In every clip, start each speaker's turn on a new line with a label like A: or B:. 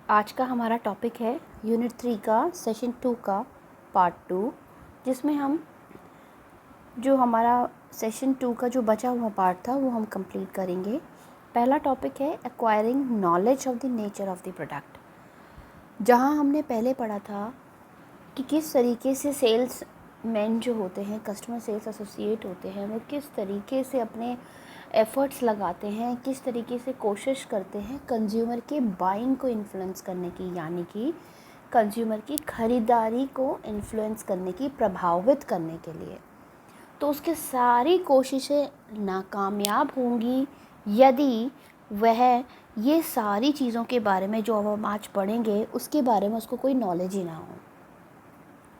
A: आज का हमारा टॉपिक है यूनिट 3 का सेशन 2 का पार्ट 2, जिसमें हम जो हमारा सेशन 2 का जो बचा हुआ पार्ट था वो हम कंप्लीट करेंगे। पहला टॉपिक है acquiring knowledge of the nature of the product, जहां हमने पहले पढ़ा था कि किस तरीके से सेल्स मैन जो होते हैं, कस्टमर सेल्स एसोसिएट होते हैं, वो किस तरीके से अपने एफ़र्ट्स लगाते हैं, किस तरीके से कोशिश करते हैं कंज्यूमर के बाइंग को इन्फ्लुएंस करने की, यानी कि कंज्यूमर की ख़रीदारी को इन्फ्लुएंस करने की, प्रभावित करने के लिए। तो उसकी सारी कोशिशें नाकामयाब होंगी यदि वह ये सारी चीज़ों के बारे में जो अब हम आज पढ़ेंगे उसके बारे में उसको कोई नॉलेज ही ना हो।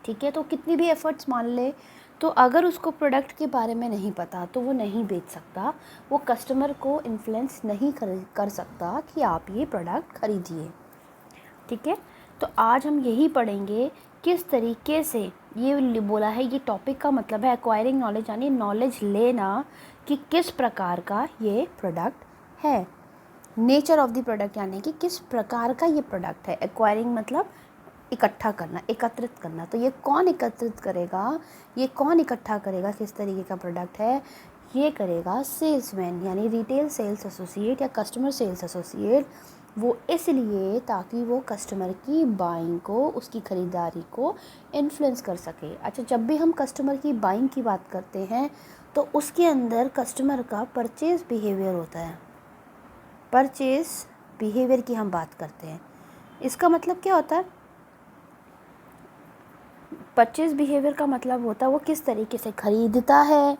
A: ठीक है, तो कितनी भी एफ़र्ट्स मान ले, तो अगर उसको प्रोडक्ट के बारे में नहीं पता तो वो नहीं बेच सकता, वो कस्टमर को इन्फ्लुएंस नहीं कर सकता कि आप ये प्रोडक्ट ख़रीदिए। ठीक है, तो आज हम यही पढ़ेंगे किस तरीके से ये बोला है, ये टॉपिक का मतलब है एक्वायरिंग नॉलेज, यानी नॉलेज लेना कि किस प्रकार का ये प्रोडक्ट है। नेचर ऑफ द प्रोडक्ट यानी कि किस प्रकार का ये प्रोडक्ट है। एक्वायरिंग मतलब इकट्ठा करना, एकत्रित करना। तो ये कौन एकत्रित करेगा, ये कौन इकट्ठा करेगा, किस तरीके का प्रोडक्ट है, ये करेगा सेल्समैन यानी रिटेल सेल्स एसोसिएट या कस्टमर सेल्स एसोसिएट। वो इसलिए ताकि वो कस्टमर की बाइंग को, उसकी ख़रीदारी को इन्फ्लुएंस कर सके। अच्छा, जब भी हम कस्टमर की बाइंग की बात करते हैं तो उसके अंदर कस्टमर का परचेज़ बिहेवियर होता है। परचेज़ बिहेवियर की हम बात करते हैं, इसका मतलब क्या होता है? परचेज़ बिहेवियर का मतलब होता है वो किस तरीके से ख़रीदता है,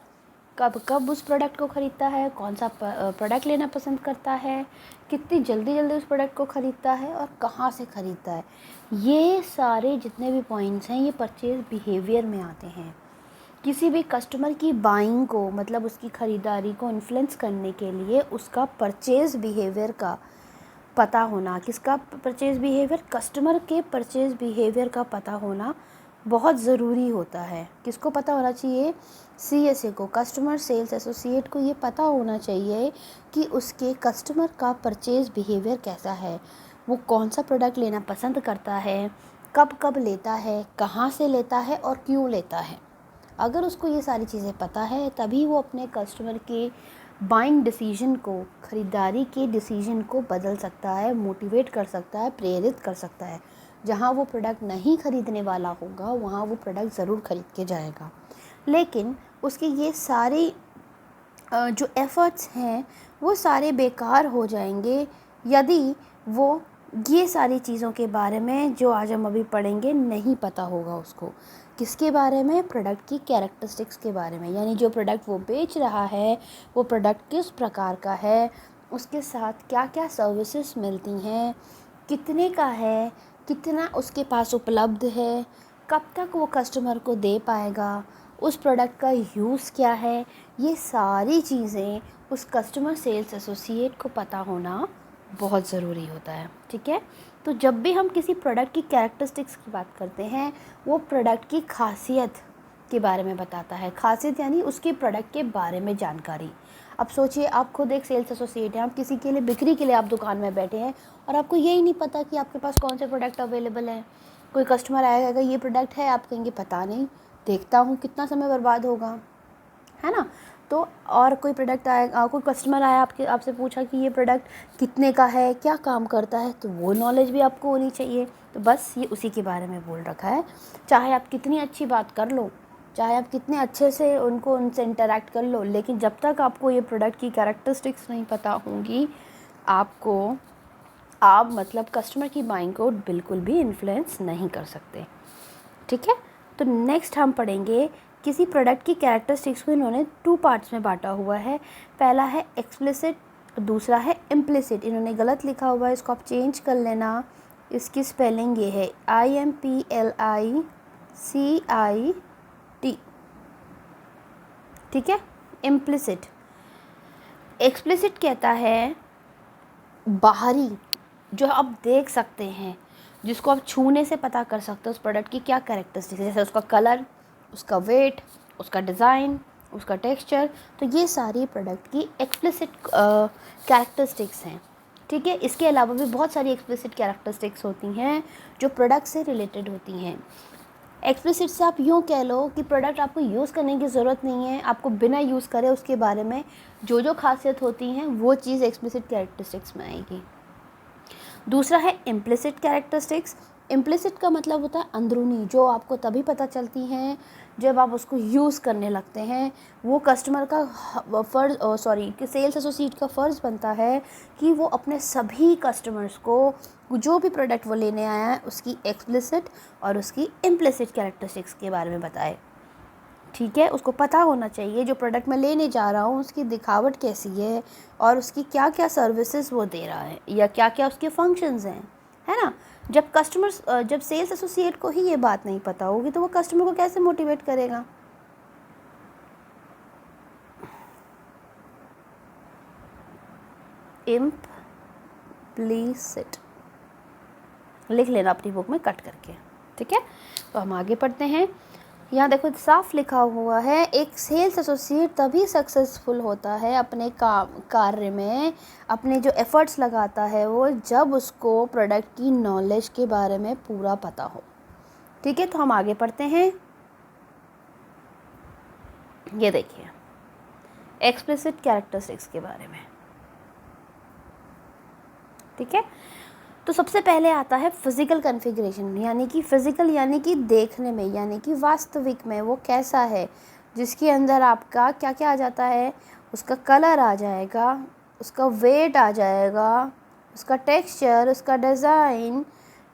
A: कब कब उस प्रोडक्ट को ख़रीदता है, कौन सा प्रोडक्ट लेना पसंद करता है, कितनी जल्दी जल्दी उस प्रोडक्ट को ख़रीदता है और कहाँ से ख़रीदता है। ये सारे जितने भी पॉइंट्स हैं ये परचेज़ बिहेवियर में आते हैं। किसी भी कस्टमर की बाइंग को, मतलब उसकी ख़रीदारी को इन्फ्लुएंस करने के लिए उसका परचेज़ बिहेवियर का पता होना, किसका परचेज़ बिहेवियर, कस्टमर के परचेज़ बिहेवियर का पता होना बहुत ज़रूरी होता है। किसको पता होना चाहिए? CSA को, कस्टमर सेल्स एसोसिएट को ये पता होना चाहिए कि उसके कस्टमर का परचेज़ बिहेवियर कैसा है, वो कौन सा प्रोडक्ट लेना पसंद करता है, कब कब लेता है, कहाँ से लेता है और क्यों लेता है। अगर उसको ये सारी चीज़ें पता है तभी वो अपने कस्टमर के बाइंग डिसीजन को, ख़रीदारी के डिसीजन को बदल सकता है, मोटिवेट कर सकता है, प्रेरित कर सकता है। जहाँ वो प्रोडक्ट नहीं ख़रीदने वाला होगा वहाँ वो प्रोडक्ट ज़रूर ख़रीद के जाएगा। लेकिन उसके ये सारे जो एफ़र्ट्स हैं वो सारे बेकार हो जाएंगे यदि वो ये सारी चीज़ों के बारे में जो आज हम अभी पढ़ेंगे नहीं पता होगा उसको। किसके बारे में? प्रोडक्ट की कैरेक्टरिस्टिक्स के बारे में, यानी जो प्रोडक्ट वो बेच रहा है वो प्रोडक्ट किस प्रकार का है, उसके साथ क्या क्या सर्विसेज मिलती हैं, कितने का है, कितना उसके पास उपलब्ध है, कब तक वो कस्टमर को दे पाएगा, उस प्रोडक्ट का यूज़ क्या है। ये सारी चीज़ें उस कस्टमर सेल्स एसोसिएट को पता होना बहुत ज़रूरी होता है। ठीक है, तो जब भी हम किसी प्रोडक्ट की कैरेक्टरिस्टिक्स की बात करते हैं वो प्रोडक्ट की खासियत के बारे में बताता है। खासियत यानी उसके प्रोडक्ट के बारे में जानकारी। अब सोचिए, आप खुद एक सेल्स एसोसिएट हैं, आप किसी के लिए बिक्री के लिए आप दुकान में बैठे हैं और आपको यही नहीं पता कि आपके पास कौन से प्रोडक्ट अवेलेबल हैं। कोई कस्टमर आएगा, ये प्रोडक्ट है, आप कहेंगे पता नहीं, देखता हूँ, कितना समय बर्बाद होगा, है ना। तो और कोई प्रोडक्ट आएगा, कोई कस्टमर आया आपसे पूछा कि ये प्रोडक्ट कितने का है, क्या काम करता है, तो वो नॉलेज भी आपको होनी चाहिए। तो बस ये उसी के बारे में बोल रखा है। चाहे आप कितनी अच्छी बात कर लो, चाहे आप कितने अच्छे से उनसे इंटरेक्ट कर लो, लेकिन जब तक आपको ये प्रोडक्ट की कैरेक्टरिस्टिक्स नहीं पता होंगी आप मतलब कस्टमर की बाइंग को बिल्कुल भी इन्फ्लुएंस नहीं कर सकते। ठीक है, तो नेक्स्ट हम पढ़ेंगे किसी प्रोडक्ट की कैरेक्टरिस्टिक्स को इन्होंने 2 पार्ट्स में बांटा हुआ है। पहला है एक्सप्लिसिट, दूसरा है इम्प्लिसिट। इन्होंने गलत लिखा हुआ है, इसको आप चेंज कर लेना। इसकी स्पेलिंग ये है IMPLICIT। ठीक है, इम्प्लिसिट। एक्सप्लिसिट कहता है बाहरी, जो आप देख सकते हैं, जिसको आप छूने से पता कर सकते हो उस प्रोडक्ट की क्या कैरेक्टरिस्टिक्स है, जैसे उसका कलर, उसका वेट, उसका डिज़ाइन, उसका टेक्सचर। तो ये सारी प्रोडक्ट की एक्सप्लिसिट कैरेक्टरिस्टिक्स हैं। ठीक है। इसके अलावा भी बहुत सारी एक्सप्लिसिट कैरेक्टरिस्टिक्स होती हैं जो प्रोडक्ट से रिलेटेड होती हैं। एक्सप्लिसिट से आप यूँ कह लो कि प्रोडक्ट आपको यूज़ करने की ज़रूरत नहीं है, आपको बिना यूज़ करे उसके बारे में जो जो खासियत होती हैं वो चीज़ एक्सप्लिसिट कैरेक्टरिस्टिक्स में आएगी। दूसरा है इम्प्लिसिट कैरेक्टरिस्टिक्स। इम्प्लिसिट का मतलब होता है अंदरूनी, जो आपको तभी पता चलती हैं जब आप उसको यूज़ करने लगते हैं। वो कस्टमर का कि सेल्स एसोसिएट का फ़र्ज़ बनता है कि वो अपने सभी कस्टमर्स को जो भी प्रोडक्ट वो लेने आया है उसकी एक्सप्लिसिट और उसकी इम्प्लिसिट कैरेक्टरिस्टिक्स के बारे में बताए। ठीक है, उसको पता होना चाहिए जो प्रोडक्ट मैं लेने जा रहा हूँ उसकी दिखावट कैसी है और उसकी क्या क्या सर्विसेज वो दे रहा है या क्या क्या उसके फंक्शंस हैं, है ना। जब सेल्स एसोसिएट को ही ये बात नहीं पता होगी तो वो कस्टमर को कैसे मोटिवेट करेगा। इम्प्लिसिट लिख लेना अपनी बुक में कट करके, ठीक है। तो हम आगे पढ़ते हैं। यहाँ देखो साफ लिखा हुआ है, एक सेल्स एसोसिएट तभी सक्सेसफुल होता है अपने कार्य में, अपने जो एफर्ट्स लगाता है वो, जब उसको प्रोडक्ट की नॉलेज के बारे में पूरा पता हो। ठीक है, तो हम आगे पढ़ते हैं। ये देखिए एक्सप्लिसिट कैरेक्टरिस्टिक्स के बारे में। ठीक है, तो सबसे पहले आता है फिज़िकल कॉन्फ़िगरेशन, यानी कि फ़िज़िकल यानी कि देखने में, यानी कि वास्तविक में वो कैसा है, जिसके अंदर आपका क्या क्या आ जाता है, उसका कलर आ जाएगा, उसका वेट आ जाएगा, उसका टेक्सचर, उसका डिज़ाइन,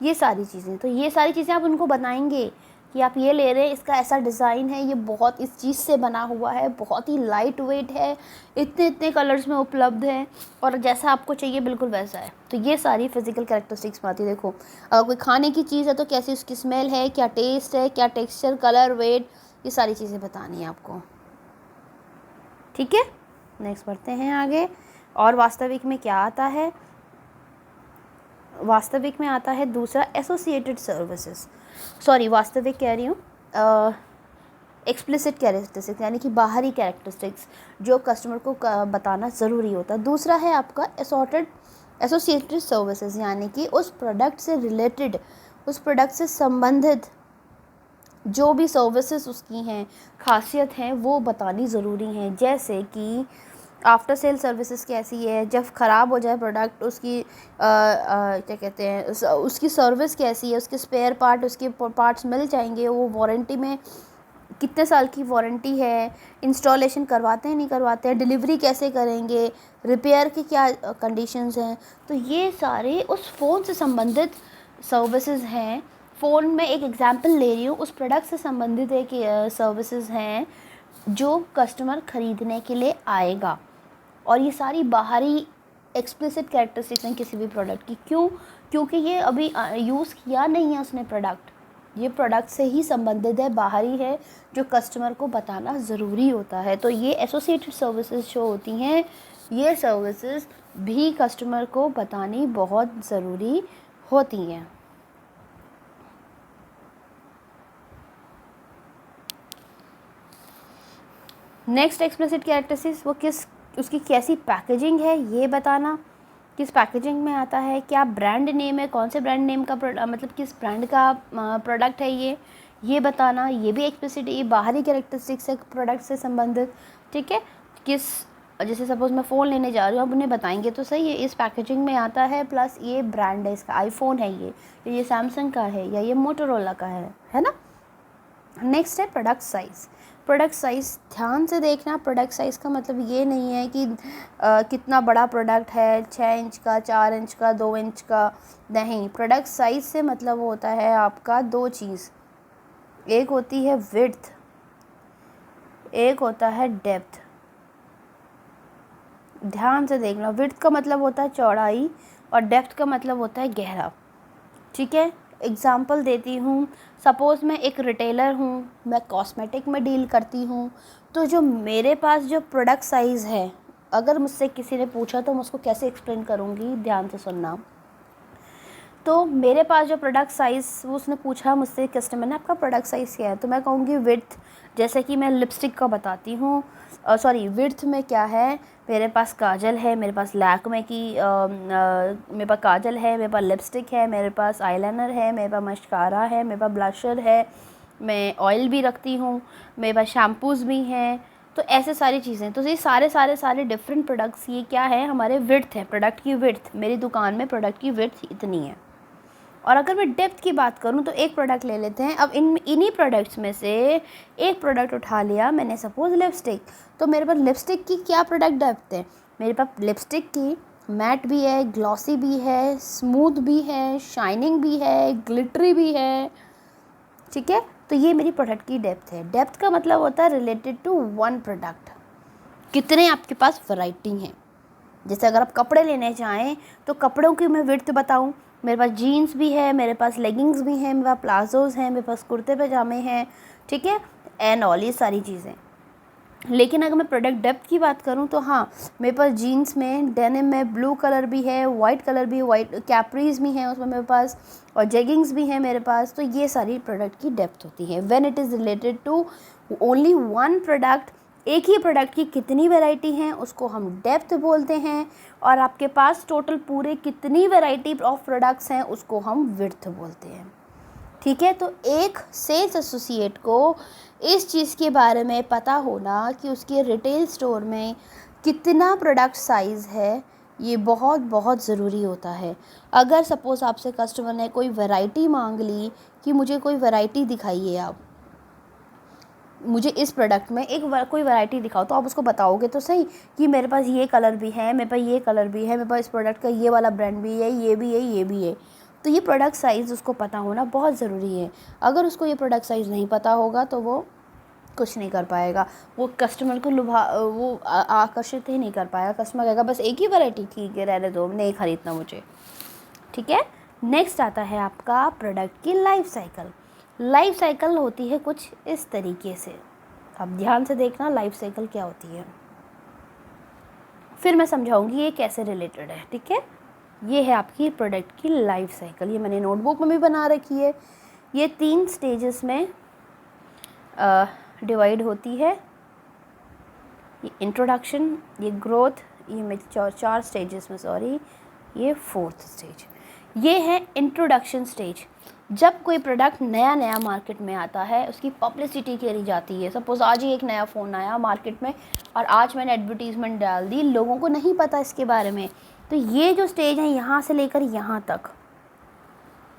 A: ये सारी चीज़ें। तो ये सारी चीज़ें आप उनको बताएंगे कि आप ये ले रहे हैं, इसका ऐसा डिज़ाइन है, ये बहुत इस चीज़ से बना हुआ है, बहुत ही लाइट वेट है, इतने इतने कलर्स में उपलब्ध है और जैसा आपको चाहिए बिल्कुल वैसा है। तो ये सारी फिज़िकल कैरेक्टरिस्टिक्स में आती है। देखो अगर कोई खाने की चीज़ है तो कैसी उसकी स्मेल है, क्या टेस्ट है, क्या टेक्सचर, कलर, वेट, ये सारी चीज़ें बतानी है आपको। ठीक है, नेक्स्ट बढ़ते हैं आगे। और वास्तविक में क्या आता है, वास्तविक में आता है दूसरा एसोसिएटेड सर्विसेज, वास्तविक कह रही हूँ, एक्सप्लिसिट कैरेक्टरिस्टिक्स यानी कि बाहरी कैरेक्टरिस्टिक्स जो कस्टमर को बताना ज़रूरी होता है। दूसरा है आपका एसोसिएटेड सर्विसेज, यानी कि उस प्रोडक्ट से रिलेटेड, उस प्रोडक्ट से संबंधित जो भी सर्विसेज उसकी हैं, खासियत हैं, वो बतानी ज़रूरी हैं। जैसे कि आफ्टर सेल सर्विसेज कैसी है, जब ख़राब हो जाए प्रोडक्ट उसकी क्या कहते हैं, उसकी सर्विस कैसी है, उसके स्पेयर पार्ट, उसके पार्ट्स मिल जाएंगे, वो वारंटी में कितने साल की वारंटी है, इंस्टॉलेशन करवाते हैं नहीं करवाते हैं, डिलीवरी कैसे करेंगे, रिपेयर की क्या कंडीशंस हैं। तो ये सारे उस फ़ोन से संबंधित सर्विसेज हैं। फ़ोन में एक एग्जांपल ले रही हूँ, उस प्रोडक्ट से संबंधित एक सर्विसेज हैं जो कस्टमर ख़रीदने के लिए आएगा। और ये सारी बाहरी एक्सप्लिसिट कैरेक्टरिस्टिक्स हैं किसी भी प्रोडक्ट की। क्यों? क्योंकि ये अभी यूज़ किया नहीं है उसने प्रोडक्ट, ये प्रोडक्ट से ही संबंधित है, बाहरी है, जो कस्टमर को बताना ज़रूरी होता है। तो ये एसोसिएटेड सर्विसेज जो होती हैं, ये सर्विसेज भी कस्टमर को बतानी बहुत ज़रूरी होती हैं। नेक्स्ट एक्सप्लिसिट कैरेक्टरिस्टिक्स, वो उसकी कैसी पैकेजिंग है ये बताना, किस पैकेजिंग में आता है, क्या ब्रांड नेम है, कौन से ब्रांड नेम का मतलब किस ब्रांड का प्रोडक्ट है ये बताना, ये भी एक्सप्लिसिट, ये बाहरी कैरेक्टरिस्टिक्स है प्रोडक्ट से संबंधित। ठीक है, जैसे सपोज़ मैं फ़ोन लेने जा रही हूँ, अब उन्हें बताएंगे तो सही है इस पैकेजिंग में आता है, प्लस ये ब्रांड है, इसका आईफोन है ये सैमसंग का है या ये मोटोरोला का है ना। नेक्स्ट है प्रोडक्ट साइज़। प्रोडक्ट साइज़ ध्यान से देखना, प्रोडक्ट साइज़ का मतलब ये नहीं है कि कितना बड़ा प्रोडक्ट है, 6 इंच का, 4 इंच का, 2 इंच का, नहीं। प्रोडक्ट साइज़ से मतलब होता है आपका दो चीज़, एक होती है विड्थ, एक होता है डेप्थ। ध्यान से देखना, विड्थ का मतलब होता है चौड़ाई और डेप्थ का मतलब होता है गहरा। ठीक है, एग्ज़ाम्पल देती हूँ, सपोज़ मैं एक रिटेलर हूँ, मैं कॉस्मेटिक में डील करती हूँ, तो जो मेरे पास जो प्रोडक्ट साइज़ है, अगर मुझसे किसी ने पूछा तो मैं उसको कैसे एक्सप्लेन करूँगी, ध्यान से सुनना। तो मेरे पास जो प्रोडक्ट साइज़ वो उसने पूछा मुझसे, कस्टमर ने, आपका प्रोडक्ट साइज़ क्या है, तो मैं कहूँगी विड्थ, जैसे कि मैं लिपस्टिक का बताती हूँ, सॉरी विड्थ में क्या है, मेरे पास काजल है, मेरे पास लैक्मे की मेरे पास काजल है, मेरे पास लिपस्टिक है, मेरे पास आईलाइनर है, मेरे पास मस्कारा है, मेरे पास ब्लशर है, मैं ऑयल भी रखती हूँ, मेरे पास शैम्पूज़ भी हैं, तो ऐसे सारी चीज़ें। तो ये सारे डिफरेंट प्रोडक्ट्स, ये क्या है, हमारे विड्थ है, प्रोडक्ट की विड्थ। मेरी दुकान में प्रोडक्ट की विड्थ इतनी है। और अगर मैं डेप्थ की बात करूं तो एक प्रोडक्ट ले लेते हैं। अब इन्हीं प्रोडक्ट्स में से एक प्रोडक्ट उठा लिया मैंने, सपोज़ लिपस्टिक, तो मेरे पास लिपस्टिक की क्या प्रोडक्ट डेप्थ है, मेरे पास लिपस्टिक की मैट भी है, ग्लॉसी भी है, स्मूथ भी है, शाइनिंग भी है, ग्लिटरी भी है, ठीक है। तो ये मेरी प्रोडक्ट की डेप्थ है। डेप्थ का मतलब होता है रिलेटेड टू वन प्रोडक्ट, कितने आपके पास वैरायटी हैं। जैसे अगर आप कपड़े लेने चाहें तो कपड़ों की मैं विड्थ बताऊं, मेरे पास जीन्स भी है, मेरे पास लेगिंग्स भी हैं, मेरे पास प्लाजोज़ हैं, मेरे पास कुर्ते पजामे हैं, ठीक है, एंड ऑल ये सारी चीज़ें। लेकिन अगर मैं प्रोडक्ट डेप्थ की बात करूं तो हाँ, मेरे पास जीन्स में डेनिम में ब्लू कलर भी है, वाइट कलर भी, वाइट कैप्रीज भी हैं उसमें मेरे पास, और जेगिंग्स भी हैं मेरे पास। तो ये सारी प्रोडक्ट की डेप्थ होती है when it is related to only one product. एक ही प्रोडक्ट की कितनी वैरायटी हैं उसको हम डेप्थ बोलते हैं, और आपके पास टोटल पूरे कितनी वैरायटी ऑफ प्रोडक्ट्स हैं उसको हम विड्थ बोलते हैं, ठीक है। तो एक सेल्स एसोसिएट को इस चीज़ के बारे में पता होना कि उसके रिटेल स्टोर में कितना प्रोडक्ट साइज़ है, ये बहुत बहुत ज़रूरी होता है। अगर सपोज़ आपसे कस्टमर ने कोई वैरायटी मांग ली कि मुझे कोई वैरायटी दिखाइए, आप मुझे इस प्रोडक्ट में कोई वैरायटी दिखाओ, तो आप उसको बताओगे तो सही कि मेरे पास ये कलर भी है, मेरे पास ये कलर भी है, मेरे पास इस प्रोडक्ट का ये वाला ब्रांड भी है, ये भी है, ये भी है। तो ये प्रोडक्ट साइज़ उसको पता होना बहुत ज़रूरी है। अगर उसको ये प्रोडक्ट साइज़ नहीं पता होगा तो वो कुछ नहीं कर पाएगा, वो कस्टमर को आकर्षित ही नहीं कर पाएगा। कस्टमर कहेगा बस एक ही वैरायटी, ठीक है रहने दो, नहीं ख़रीदना मुझे, ठीक है। नेक्स्ट आता है आपका प्रोडक्ट की लाइफ साइकिल। लाइफ साइकिल होती है कुछ इस तरीके से, अब ध्यान से देखना लाइफ साइकिल क्या होती है, फिर मैं समझाऊंगी ये कैसे रिलेटेड है, ठीक है। ये है आपकी प्रोडक्ट की लाइफ साइकिल, ये मैंने नोटबुक में भी बना रखी है। ये 3 स्टेजेस में डिवाइड होती है, ये इंट्रोडक्शन, ये ग्रोथ, ये 4 स्टेजेस में, सॉरी ये 4th स्टेज, ये है इंट्रोडक्शन स्टेज। जब कोई प्रोडक्ट नया मार्केट में आता है उसकी पब्लिसिटी करी जाती है। सपोज़ आज ही एक नया फ़ोन आया मार्केट में और आज मैंने एडवर्टीज़मेंट डाल दी, लोगों को नहीं पता इसके बारे में, तो ये जो स्टेज है यहाँ से लेकर यहाँ तक,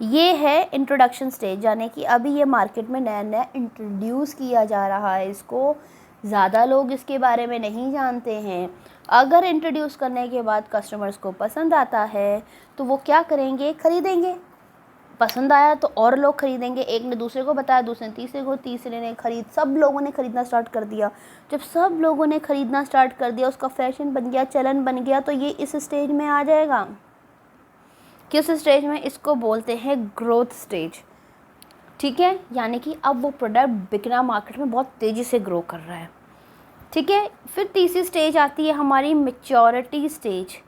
A: ये है इंट्रोडक्शन स्टेज, यानी कि अभी ये मार्केट में नया इंट्रोड्यूस किया जा रहा है, इसको ज़्यादा लोग इसके बारे में नहीं जानते हैं। अगर इंट्रोड्यूस करने के बाद कस्टमर्स को पसंद आता है तो वो क्या करेंगे, ख़रीदेंगे। पसंद आया तो और लोग ख़रीदेंगे, एक ने दूसरे को बताया, दूसरे ने तीसरे को, तीसरे ने सब लोगों ने ख़रीदना स्टार्ट कर दिया। जब सब लोगों ने ख़रीदना स्टार्ट कर दिया, उसका फैशन बन गया, चलन बन गया, तो ये इस स्टेज में आ जाएगा। किस स्टेज में, इसको बोलते हैं ग्रोथ स्टेज, ठीक है। यानी कि अब वो प्रोडक्ट बिकना मार्केट में बहुत तेज़ी से ग्रो कर रहा है, ठीक है। फिर तीसरी स्टेज आती है हमारी मैच्योरिटी स्टेज।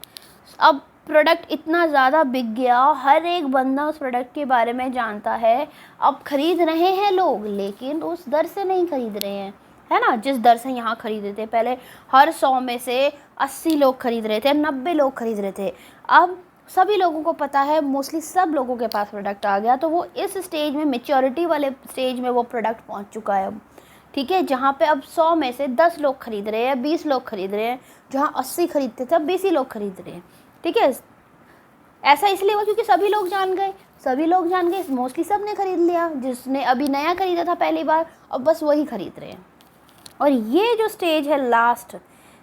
A: अब प्रोडक्ट इतना ज़्यादा बिक गया, हर एक बंदा उस प्रोडक्ट के बारे में जानता है, अब ख़रीद रहे हैं लोग, लेकिन उस दर से नहीं ख़रीद रहे हैं, है ना। जिस दर से यहाँ ख़रीदे थे, पहले हर 100 में से 80 लोग ख़रीद रहे थे, 90 लोग ख़रीद रहे थे, अब सभी लोगों को पता है, मोस्टली सब लोगों के पास प्रोडक्ट आ गया, तो वो इस स्टेज में, मैच्योरिटी वाले स्टेज में वो प्रोडक्ट पहुँच चुका है अब, ठीक है। जहाँ पे अब 100 में से 10 लोग ख़रीद रहे हैं, 20 लोग ख़रीद रहे हैं, जहाँ 80 ख़रीदते थे अब 20 ही लोग ख़रीद रहे हैं, ठीक है। ऐसा इसलिए हुआ क्योंकि सभी लोग जान गए, मोस्टली सब ने ख़रीद लिया, जिसने अभी नया ख़रीदा था पहली बार, अब बस वही ख़रीद रहे हैं। और ये जो स्टेज है लास्ट,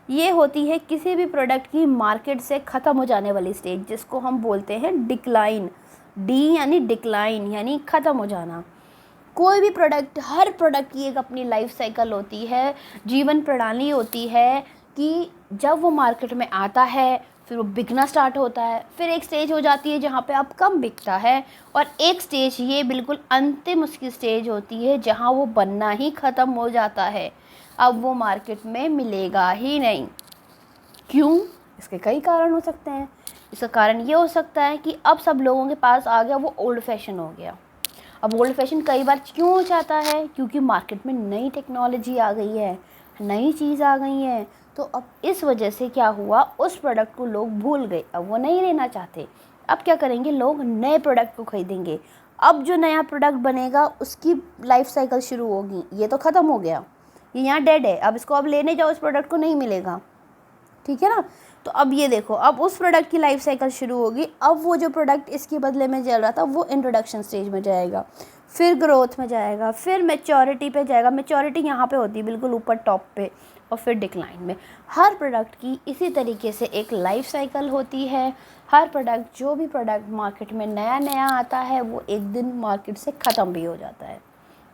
A: ये होती है किसी भी प्रोडक्ट की मार्केट से ख़त्म हो जाने वाली स्टेज, जिसको हम बोलते हैं डिक्लाइन। डी यानी डिक्लाइन, यानी ख़त्म हो जाना। कोई भी प्रोडक्ट, हर प्रोडक्ट की एक अपनी लाइफ साइकिल होती है, जीवन प्रणाली होती है, कि जब वो मार्केट में आता है फिर वो बिकना स्टार्ट होता है, फिर एक स्टेज हो जाती है जहाँ पे अब कम बिकता है, और एक स्टेज, ये बिल्कुल अंतिम उसकी स्टेज होती है जहाँ वो बनना ही ख़त्म हो जाता है, अब वो मार्केट में मिलेगा ही नहीं। क्यों? इसके कई कारण हो सकते हैं। इसका कारण ये हो सकता है कि अब सब लोगों के पास आ गया वो ओल्ड फैशन हो गया। अब ओल्ड फैशन कई बार क्यों हो जाता है, क्योंकि मार्केट में नई टेक्नोलॉजी आ गई है, नई चीज़ आ गई है। तो अब इस वजह से क्या हुआ, उस प्रोडक्ट को लोग भूल गए, अब वो नहीं लेना चाहते। अब क्या करेंगे, लोग नए प्रोडक्ट को खरीदेंगे। अब जो नया प्रोडक्ट बनेगा उसकी लाइफ साइकिल शुरू होगी। ये तो ख़त्म हो गया, ये यहाँ डेड है, अब इसको अब लेने जाओ, इस प्रोडक्ट को नहीं मिलेगा, ठीक है ना। तो अब ये देखो, अब उस प्रोडक्ट की लाइफ साइकिल शुरू होगी। अब वो जो प्रोडक्ट इसके बदले में चल रहा था वो इंट्रोडक्शन स्टेज में जाएगा, फिर ग्रोथ में जाएगा, फिर मैच्योरिटी पे जाएगा। मैच्योरिटी यहाँ पे होती है बिल्कुल ऊपर टॉप पे, और फिर डिक्लाइन में। हर प्रोडक्ट की इसी तरीके से एक लाइफ साइकिल होती है। हर प्रोडक्ट, जो भी प्रोडक्ट मार्केट में नया नया आता है वो एक दिन मार्केट से ख़त्म भी हो जाता है।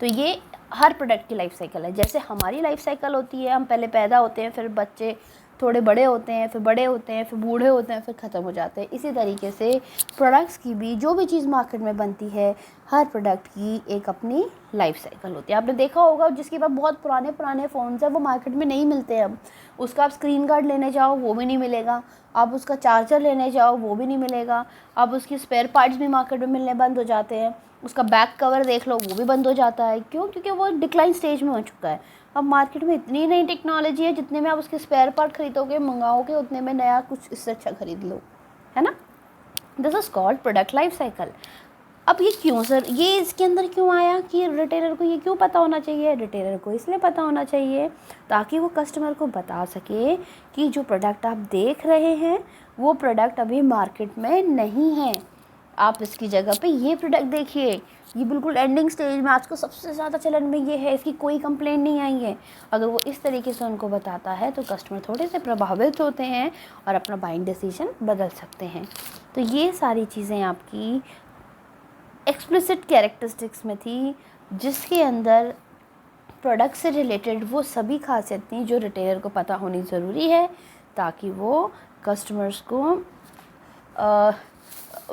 A: तो ये हर प्रोडक्ट की लाइफ साइकिल है। जैसे हमारी लाइफ साइकिल होती है, हम पहले पैदा होते हैं, फिर बच्चे थोड़े बड़े होते हैं, फिर बड़े होते हैं, फिर बूढ़े होते हैं, फिर ख़त्म हो जाते हैं। इसी तरीके से प्रोडक्ट्स की भी, जो भी चीज़ मार्केट में बनती है, हर प्रोडक्ट की एक अपनी लाइफ साइकिल होती है। आपने देखा होगा जिसके पास बहुत पुराने पुराने फ़ोन्स हैं वो मार्केट में नहीं मिलते अब। उसका आप स्क्रीन गार्ड लेने जाओ वो भी नहीं मिलेगा, आप उसका चार्जर लेने जाओ वो भी नहीं मिलेगा, अब उसकी स्पेयर पार्ट्स भी मार्केट में मिलने बंद हो जाते हैं, उसका बैक कवर देख लो वो भी बंद हो जाता है। क्यों? क्योंकि वो डिक्लाइन स्टेज में हो चुका है। अब मार्केट में इतनी नई टेक्नोलॉजी है, जितने में आप उसके स्पेयर पार्ट खरीदोगे, मंगाओगे, उतने में नया कुछ इससे अच्छा खरीद लो, है ना। This is called product life cycle. अब ये क्यों सर, ये इसके अंदर क्यों आया कि रिटेलर को ये क्यों पता होना चाहिए? रिटेलर को इसलिए पता होना चाहिए ताकि वो कस्टमर को बता सके कि जो प्रोडक्ट आप देख रहे हैं वो प्रोडक्ट अभी मार्केट में नहीं है, आप इसकी जगह पे ये प्रोडक्ट देखिए, ये बिल्कुल एंडिंग स्टेज में, आज को सबसे ज़्यादा चलन में ये है, इसकी कोई कंप्लेंट नहीं आई है। अगर वो इस तरीके से उनको बताता है तो कस्टमर थोड़े से प्रभावित होते हैं और अपना बाइंग डिसीजन बदल सकते हैं। तो ये सारी चीज़ें आपकी एक्सप्लिसिट कैरेक्टरिस्टिक्स में थी, जिसके अंदर प्रोडक्ट से रिलेटेड वो सभी खासियत थी जो रिटेलर को पता होनी ज़रूरी है ताकि वो कस्टमर्स को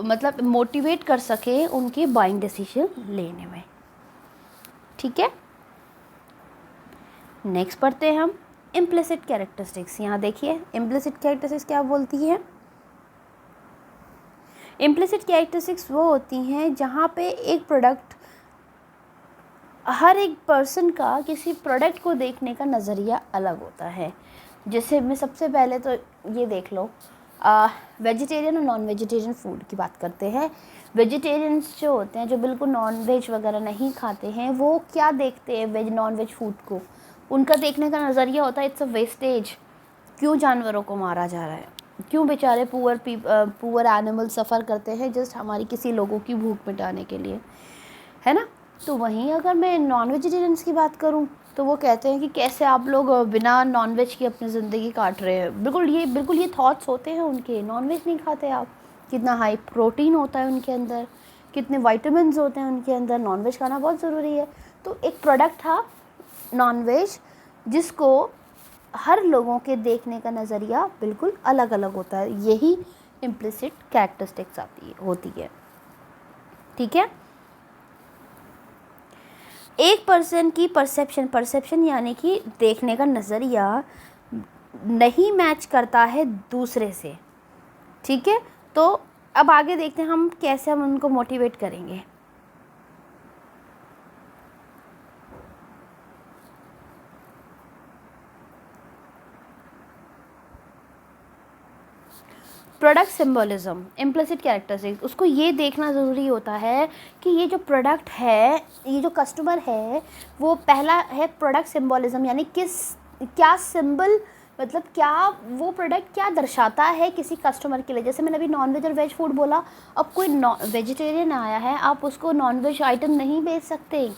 A: मतलब मोटिवेट कर सके उनके बाइंग डिसीजन लेने में, ठीक है। नेक्स्ट पढ़ते हैं हम इम्प्लिसिट कैरेक्टरिस्टिक्स। यहाँ देखिए इम्प्लिसिट कैरेक्टरिस्टिक्स क्या बोलती है। इम्प्लिसिट कैरेक्टरिस्टिक्स वो होती हैं जहाँ पे एक प्रोडक्ट, हर एक पर्सन का किसी प्रोडक्ट को देखने का नज़रिया अलग होता है। जैसे मैं सबसे पहले तो ये देख लो, वेजिटेरियन और नॉन वेजिटेरियन फूड की बात करते हैं। वेजिटेरियंस जो होते हैं, जो बिल्कुल नॉन वेज वगैरह नहीं खाते हैं, वो क्या देखते हैं वेज नॉन वेज फूड को, उनका देखने का नज़रिया होता है इट्स अ वेस्टेज। क्यों जानवरों को मारा जा रहा है, क्यों बेचारे पुअर एनिमल सफ़र करते हैं जस्ट हमारी किसी लोगों की भूख मिटाने के लिए, है ना। तो वहीं अगर मैं नॉन वेजिटेरियंस की बात करूं तो वो कहते हैं कि कैसे आप लोग बिना नॉन वेज की अपनी ज़िंदगी काट रहे हैं। बिल्कुल ये थॉट्स होते हैं उनके। नॉन वेज नहीं खाते आप, कितना हाई प्रोटीन होता है उनके अंदर, कितने विटामिन्स होते हैं उनके अंदर, नॉन वेज खाना बहुत ज़रूरी है। तो एक प्रोडक्ट था नॉन वेज जिसको हर लोगों के देखने का नज़रिया बिल्कुल अलग अलग होता है। यही इम्प्लिसिट कैरेक्टरिस्टिक्स होती है, ठीक है। एक पर्सन की परसेप्शन यानी कि देखने का नज़रिया नहीं मैच करता है दूसरे से, ठीक है। तो अब आगे देखते हैं हम कैसे हम उनको मोटिवेट करेंगे। प्रोडक्ट सिम्बोलिज्म, इम्प्लिसिट कैरेक्टरिस्टिक्स, उसको ये देखना ज़रूरी होता है कि ये जो प्रोडक्ट है, ये जो कस्टमर है, वो पहला है प्रोडक्ट सिम्बोलिज्म, यानी क्या सिंबल, मतलब क्या वो प्रोडक्ट क्या दर्शाता है किसी कस्टमर के लिए। जैसे मैंने अभी नॉन वेज और वेज फूड बोला, अब कोई वेजिटेरियन आया है, आप उसको नॉन वेज आइटम नहीं बेच सकते,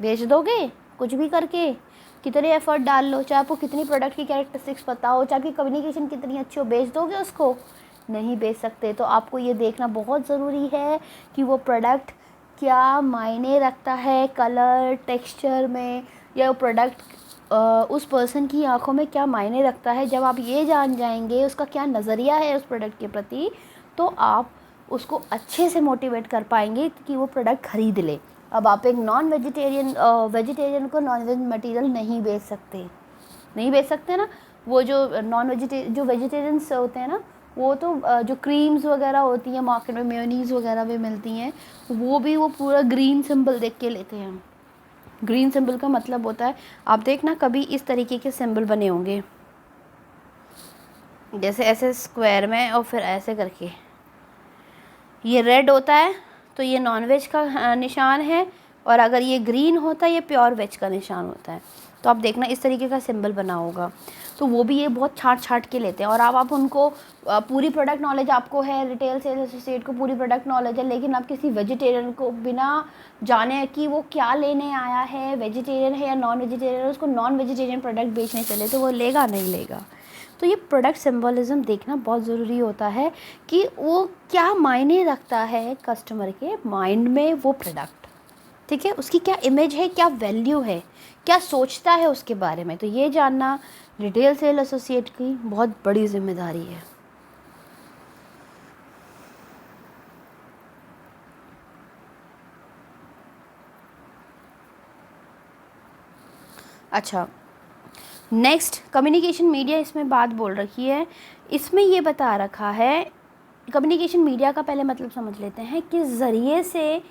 A: बेच दोगे कुछ भी करके, कितने एफर्ट डाल लो, चाहे आपको कितनी प्रोडक्ट की कैरेक्टरिस्टिक्स पता हो, चाहे आपकी कम्युनिकेशन कितनी अच्छी हो, बेच दोगे उसको? नहीं बेच सकते। तो आपको ये देखना बहुत ज़रूरी है कि वो प्रोडक्ट क्या मायने रखता है कलर टेक्सचर में, या वो प्रोडक्ट उस पर्सन की आंखों में क्या मायने रखता है। जब आप ये जान जाएंगे उसका क्या नज़रिया है उस प्रोडक्ट के प्रति, तो आप उसको अच्छे से मोटिवेट कर पाएंगे कि वो प्रोडक्ट ख़रीद ले। अब आप एक वेजिटेरियन को नॉन वेज मटेरियल नहीं बेच सकते ना। वो जो वेजिटेरियंस होते हैं ना, वो तो जो क्रीम्स वगैरह होती हैं मार्केट में, मेयोनीज़ वगैरह भी मिलती हैं, वो पूरा ग्रीन सिंबल देख के लेते हैं। ग्रीन सिंबल का मतलब होता है, आप देखना कभी इस तरीके के सिंबल बने होंगे, जैसे ऐसे स्क्वायर में और फिर ऐसे करके, ये रेड होता है तो ये नॉन वेज का निशान है, और अगर ये ग्रीन होता है ये प्योर वेज का निशान होता है। तो आप देखना इस तरीके का सिंबल बना होगा, तो वो भी ये बहुत छाँट के लेते हैं। और आप उनको पूरी प्रोडक्ट नॉलेज आपको है, रिटेल सेल्स एसोसिएट को पूरी प्रोडक्ट नॉलेज है, लेकिन आप किसी वेजिटेरियन को बिना जाने कि वो क्या लेने आया है, वेजिटेरियन है या नॉन वेजिटेरियन, उसको नॉन वेजिटेरियन प्रोडक्ट बेचने चले तो वो लेगा नहीं लेगा। तो ये प्रोडक्ट सिंबलिज़म देखना बहुत ज़रूरी होता है कि वो क्या मायने रखता है कस्टमर के माइंड में वो प्रोडक्ट, ठीक है, उसकी क्या इमेज है, क्या वैल्यू है, क्या सोचता है उसके बारे में। तो ये जानना रिटेल सेल एसोसिएट की बहुत बड़ी जिम्मेदारी है। अच्छा, नेक्स्ट कम्युनिकेशन मीडिया, इसमें बात बोल रखी है, इसमें ये बता रखा है, कम्युनिकेशन मीडिया का पहले मतलब समझ लेते हैं, किस ज़रिए से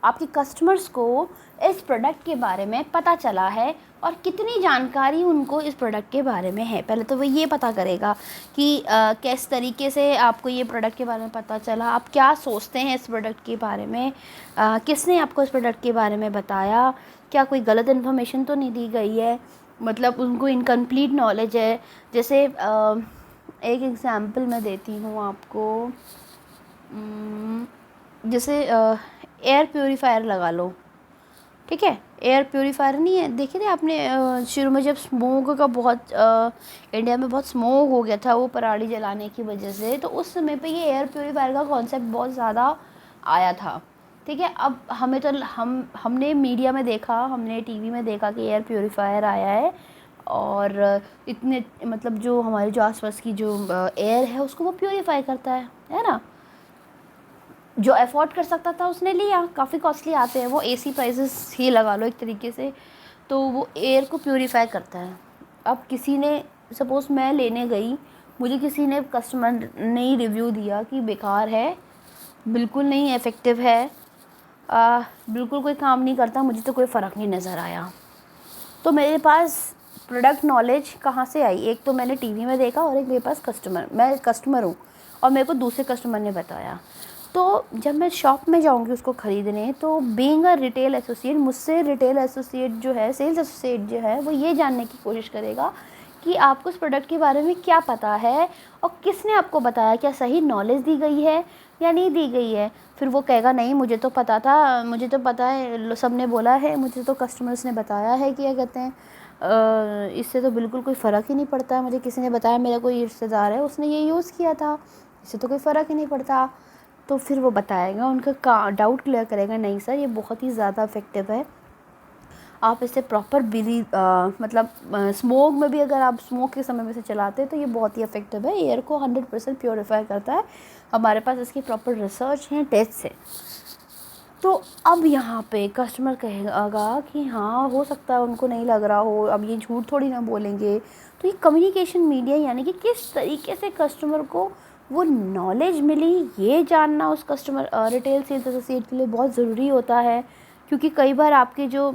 A: आपके कस्टमर्स को इस प्रोडक्ट के बारे में पता चला है और कितनी जानकारी उनको इस प्रोडक्ट के बारे में है। पहले तो वो ये पता करेगा कि किस तरीके से आपको ये प्रोडक्ट के बारे में पता चला, आप क्या सोचते हैं इस प्रोडक्ट के बारे में, किसने आपको इस प्रोडक्ट के बारे में बताया, क्या कोई गलत इन्फॉर्मेशन तो नहीं दी गई है, मतलब उनको इनकम्प्लीट नॉलेज है। जैसे एक एग्ज़ाम्पल मैं देती हूँ आपको, जैसे एयर प्योरीफायर लगा लो, ठीक है, एयर प्योरीफायर नहीं है, देखे थे आपने शुरू में जब स्मोक का बहुत इंडिया में बहुत स्मोक हो गया था वो पराली जलाने की वजह से, तो उस समय पे ये एयर प्योरीफायर का कॉन्सेप्ट बहुत ज़्यादा आया था, ठीक है। अब हमें तो हमने मीडिया में देखा, हमने टीवी में देखा कि एयर प्योरीफायर आया है, और इतने मतलब जो हमारे जो आसपास की जो एयर है उसको वो प्योरीफाई करता है ना। जो अफोर्ड कर सकता था उसने लिया, काफ़ी कॉस्टली आते हैं वो, एसी प्राइसेस ही लगा लो एक तरीके से, तो वो एयर को प्योरीफाई करता है। अब किसी ने, सपोज़ मैं लेने गई, मुझे किसी ने, कस्टमर ने रिव्यू दिया कि बेकार है, बिल्कुल नहीं इफ़ेक्टिव है, बिल्कुल कोई काम नहीं करता, मुझे तो कोई फ़र्क नहीं नज़र आया। तो मेरे पास प्रोडक्ट नॉलेज कहाँ से आई, एक तो मैंने टीवी में देखा और एक मेरे पास मैं कस्टमर हूँ और मेरे को दूसरे कस्टमर ने बताया। तो जब मैं शॉप में जाऊँगी उसको ख़रीदने, तो बीइंग अ रिटेल एसोसिएट, मुझसे रिटेल एसोसिएट जो है, सेल्स एसोसिएट जो है, वो ये जानने की कोशिश करेगा कि आपको उस प्रोडक्ट के बारे में क्या पता है और किसने आपको बताया, क्या सही नॉलेज दी गई है या नहीं दी गई है। फिर वो कहेगा नहीं मुझे तो पता था, मुझे तो पता है, सब ने बोला है, मुझे तो कस्टमर्स ने बताया है कि क्या कहते हैं, इससे तो बिल्कुल कोई फ़र्क ही नहीं पड़ता है, मुझे किसी ने बताया, मेरा कोई रिश्तेदार है उसने ये यूज़ किया था, इससे तो कोई फ़र्क ही नहीं पड़ता। तो फिर वो बताएगा, उनका डाउट क्लियर करेगा, नहीं सर ये बहुत ही ज़्यादा इफ़ेक्टिव है, आप इसे प्रॉपर मतलब स्मोक में भी, अगर आप स्मोक के समय में से चलाते हैं तो ये बहुत ही इफ़ेक्टिव है, एयर को 100% प्योरीफाई करता है, हमारे पास इसकी प्रॉपर रिसर्च है, टेस्ट है। तो अब यहाँ पे कस्टमर कहेगा कि हाँ हो सकता है उनको नहीं लग रहा हो, अब ये झूठ थोड़ी ना बोलेंगे। तो ये कम्युनिकेशन मीडिया यानी कि किस तरीके से कस्टमर को वो नॉलेज मिली, ये जानना उस कस्टमर रिटेल सेल्स एसोसिएट के लिए बहुत ज़रूरी होता है। क्योंकि कई बार आपके जो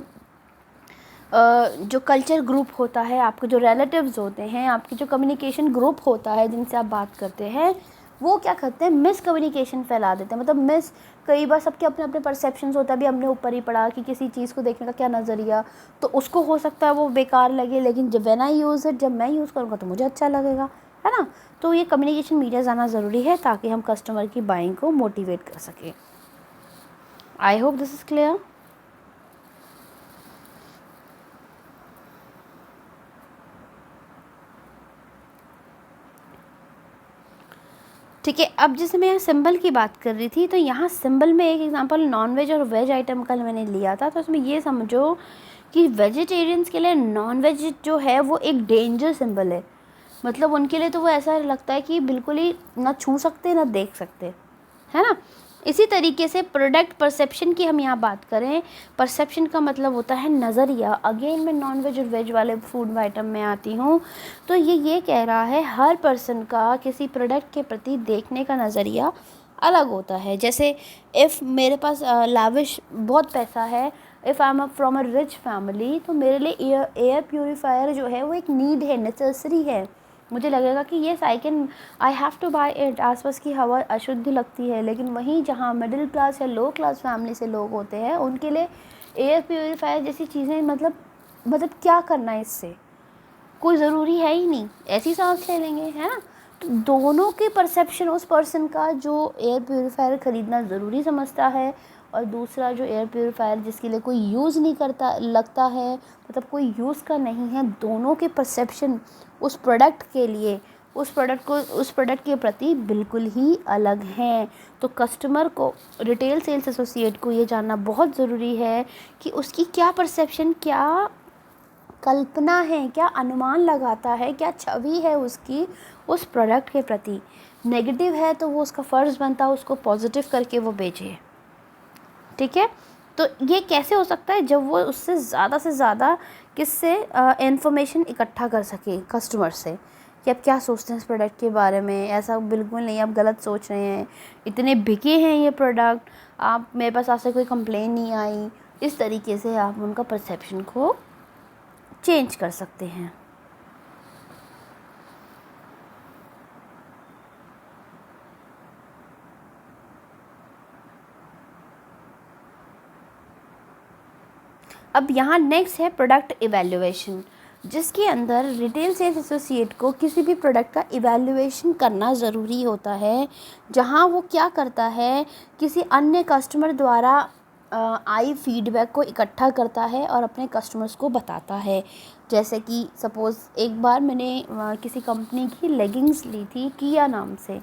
A: कल्चर ग्रुप होता है, आपके जो रिलेटिव्स होते हैं, आपके जो कम्युनिकेशन ग्रुप होता है जिनसे आप बात करते हैं, वो क्या करते हैं, मिस कम्युनिकेशन फैला देते हैं। मतलब कई बार सबके अपने अपने परसेप्शंस होता है, अभी हमने ऊपर ही पढ़ा कि किसी चीज़ को देखने का क्या नज़रिया, तो उसको हो सकता है वो बेकार लगे, लेकिन जब व्हेन आई यूज़ इट, जब मैं यूज़ करूँगा तो मुझे अच्छा लगेगा, है ना। तो ये कम्युनिकेशन मीडिया जाना ज़रूरी है ताकि हम कस्टमर की बाइंग को मोटिवेट कर सकें। I hope this is clear. ठीक है, अब जैसे मैं यहाँ सिंबल की बात कर रही थी, तो यहाँ सिंबल में एक एग्जांपल नॉन वेज और वेज आइटम का मैंने लिया था। तो उसमें ये समझो कि वेजिटेरियंस के लिए नॉन वेज जो है वो एक डेंजर सिंबल है। मतलब उनके लिए तो वो ऐसा लगता है कि बिल्कुल ही ना छू सकते ना देख सकते, है ना। इसी तरीके से प्रोडक्ट परसेप्शन की हम यहाँ बात करें, परसेप्शन का मतलब होता है नज़रिया। अगेन मैं नॉन वेज और वेज वाले फूड आइटम में आती हूँ, तो ये कह रहा है हर पर्सन का किसी प्रोडक्ट के प्रति देखने का नज़रिया अलग होता है। जैसे इफ़ मेरे पास लाविश बहुत पैसा है, if I am from a rich family, तो मेरे लिए एयर प्योरीफायर जो है वो एक नीड है, नेसेसरी है। मुझे लगेगा कि yes I have to buy it. आसपास की हवा अशुद्ध लगती है, लेकिन वहीं जहाँ मिडिल क्लास या लो क्लास फैमिली से लोग होते हैं, उनके लिए एयर प्योरीफायर जैसी चीज़ें मतलब क्या करना है इससे, कोई ज़रूरी है ही नहीं, ऐसी सांस ले लेंगे, है ना। तो दोनों के परसेप्शन, उस पर्सन का जो एयर प्योरीफायर ख़रीदना ज़रूरी समझता है और दूसरा जो एयर प्योरीफायर जिसके लिए कोई यूज़ नहीं करता लगता है, मतलब कोई यूज़ का नहीं है, दोनों के परसेप्शन उस प्रोडक्ट के लिए, उस प्रोडक्ट के प्रति बिल्कुल ही अलग हैं। तो कस्टमर को, रिटेल सेल्स एसोसिएट को ये जानना बहुत ज़रूरी है कि उसकी क्या परसेप्शन, क्या कल्पना है, क्या अनुमान लगाता है, क्या छवि है उसकी उस प्रोडक्ट के प्रति। नेगेटिव है तो वो उसका फ़र्ज़ बनता है उसको पॉजिटिव करके वो बेचे, ठीक है। तो ये कैसे हो सकता है, जब वो उससे ज़्यादा किससे इन्फॉर्मेशन इकट्ठा कर सके कस्टमर से, कि आप क्या सोचते हैं इस प्रोडक्ट के बारे में। ऐसा बिल्कुल नहीं, आप गलत सोच रहे हैं, इतने बिके हैं ये प्रोडक्ट, आप मेरे पास आज से कोई कंप्लेन नहीं आई। इस तरीके से आप उनका परसेप्शन को चेंज कर सकते हैं। अब यहाँ नेक्स्ट है प्रोडक्ट इवैल्यूएशन, जिसके अंदर रिटेल सेल्स एसोसिएट को किसी भी प्रोडक्ट का इवैल्यूएशन करना ज़रूरी होता है, जहाँ वो क्या करता है, किसी अन्य कस्टमर द्वारा आई फीडबैक को इकट्ठा करता है और अपने कस्टमर्स को बताता है। जैसे कि सपोज़ एक बार मैंने किसी कंपनी की लेगिंग्स ली थी किया नाम से,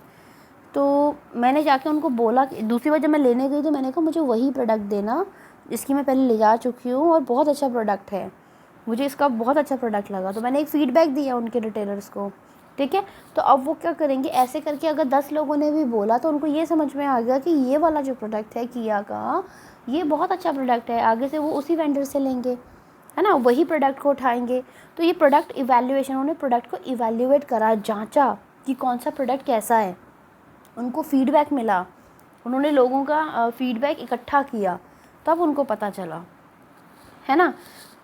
A: तो मैंने जाके उनको बोला कि दूसरी बार जब मैं लेने गई तो मैंने कहा मुझे वही प्रोडक्ट देना जिसकी मैं पहले ले जा चुकी हूँ और बहुत अच्छा प्रोडक्ट है, मुझे इसका बहुत अच्छा प्रोडक्ट लगा। तो मैंने एक फ़ीडबैक दिया उनके रिटेलर्स को, ठीक है। तो अब वो क्या करेंगे, ऐसे करके अगर 10 लोगों ने भी बोला तो उनको ये समझ में आ गया कि ये वाला जो प्रोडक्ट है किया का, ये बहुत अच्छा प्रोडक्ट है, आगे से वो उसी वेंडर से लेंगे, है ना, वही प्रोडक्ट को उठाएंगे। तो ये प्रोडक्ट इवैल्यूएशन, उन्होंने प्रोडक्ट को इवैल्यूएट करा, जांचा कि कौन सा प्रोडक्ट कैसा है, उनको फ़ीडबैक मिला, उन्होंने लोगों का फ़ीडबैक इकट्ठा किया, तब उनको पता चला, है ना।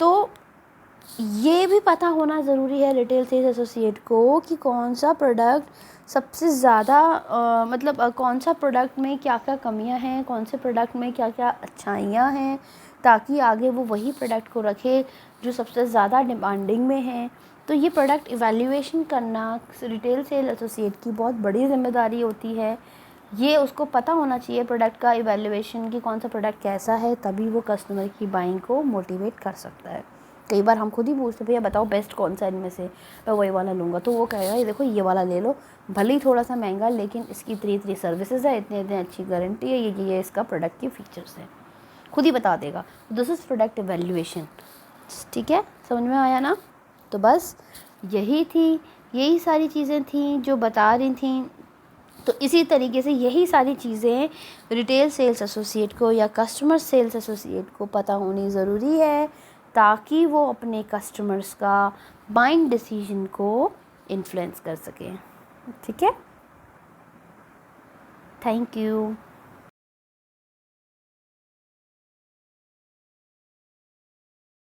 A: तो ये भी पता होना ज़रूरी है रिटेल सेल्स एसोसिएट को कि कौन सा प्रोडक्ट सबसे ज़्यादा कौन सा प्रोडक्ट में क्या क्या कमियां हैं, कौन से प्रोडक्ट में क्या क्या अच्छाइयाँ हैं, ताकि आगे वो वही प्रोडक्ट को रखे जो सबसे ज़्यादा डिमांडिंग में है। तो ये प्रोडक्ट इवैल्यूएशन करना रिटेल सेल एसोसिएट की बहुत बड़ी जिम्मेदारी होती है। ये उसको पता होना चाहिए प्रोडक्ट का इवैल्यूएशन कि कौन सा प्रोडक्ट कैसा है, तभी वो कस्टमर की बाइंग को मोटिवेट कर सकता है। कई बार हम खुद ही पूछते भैया बताओ बेस्ट कौन सा इनमें से, मैं वही वाला लूँगा, तो वो कहेगा ये देखो ये वाला ले लो, भले ही थोड़ा सा महंगा, लेकिन इसकी इतनी सर्विसेज है, इतनी अच्छी गारंटी है, ये इसका प्रोडक्ट की फ़ीचर्स है, खुद ही बता देगा। दिस इज़ प्रोडक्ट इवैल्यूएशन, ठीक है, समझ में आया ना। तो बस यही सारी चीज़ें थी जो बता रही थी। तो इसी तरीके से यही सारी चीज़ें रिटेल सेल्स एसोसिएट को या कस्टमर सेल्स एसोसिएट को पता होनी ज़रूरी है, ताकि वो अपने कस्टमर्स का बाइंग डिसीजन को इन्फ्लुएंस कर सकें, ठीक है। Thank you.